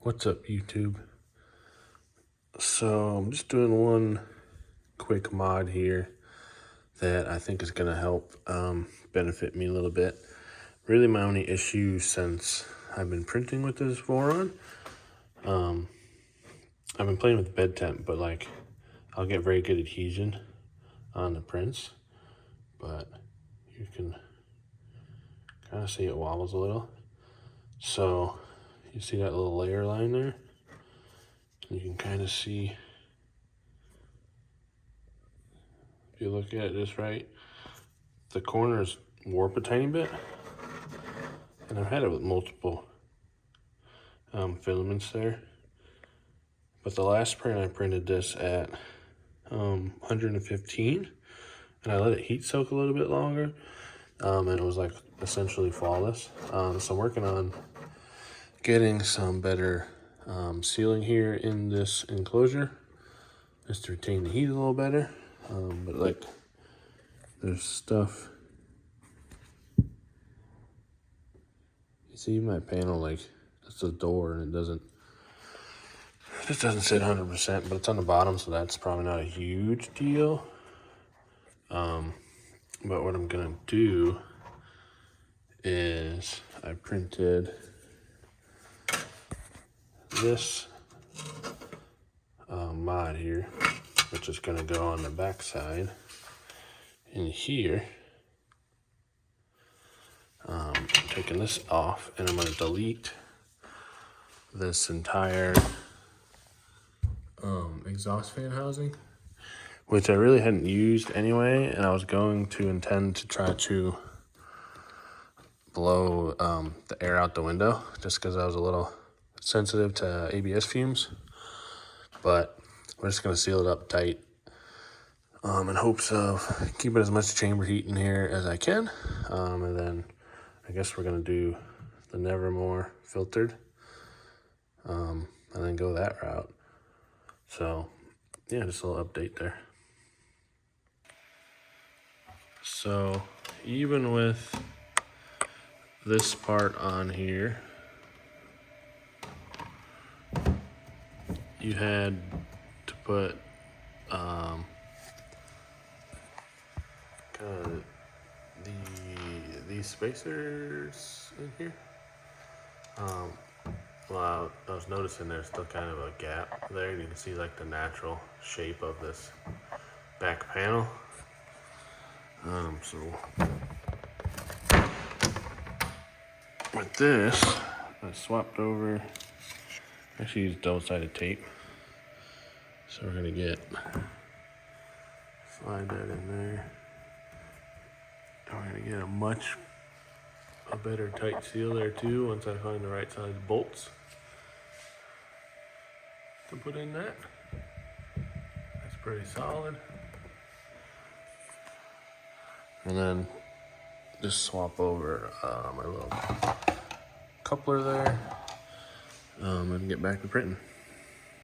What's up, YouTube? So I'm just doing one quick mod here that I think is going to help benefit me a little bit. Really my only issue since I've been printing with this Voron. I've been playing with bed temp, but like I'll get very good adhesion on the prints, but you can kind of see it wobbles a little. So you see that little layer line there? You can kind of see, if you look at it just right, the corners warp a tiny bit. And I've had it with multiple filaments there. But the last print, I printed this at 115, and I let it heat soak a little bit longer, and it was like essentially flawless. So I'm working on getting some better sealing here in this enclosure, just to retain the heat a little better. But like, there's stuff. You see my panel, like it's a door, and it doesn't sit 100%, but it's on the bottom, so that's probably not a huge deal. But what I'm gonna do is I printed this mod here, which is gonna go on the back side in here. I'm taking this off, and I'm gonna delete this entire exhaust fan housing, which I really hadn't used anyway, and I was going to intend to try to blow the air out the window, just because I was a little sensitive to ABS fumes. But we're just gonna seal it up tight in hopes of keeping as much chamber heat in here as I can. And then I guess we're gonna do the Nevermore filtered, and then go that route. So yeah, just a little update there. So even with this part on here, you had to put kind of these spacers in here. Well, I was noticing there's still kind of a gap there. You can see like the natural shape of this back panel. So with this, I swapped over, actually used double-sided tape. So we're gonna slide that in there. And we're gonna get a better tight seal there too, once I find the right size bolts to put in that. That's pretty solid. And then just swap over my little coupler there, and get back to printing.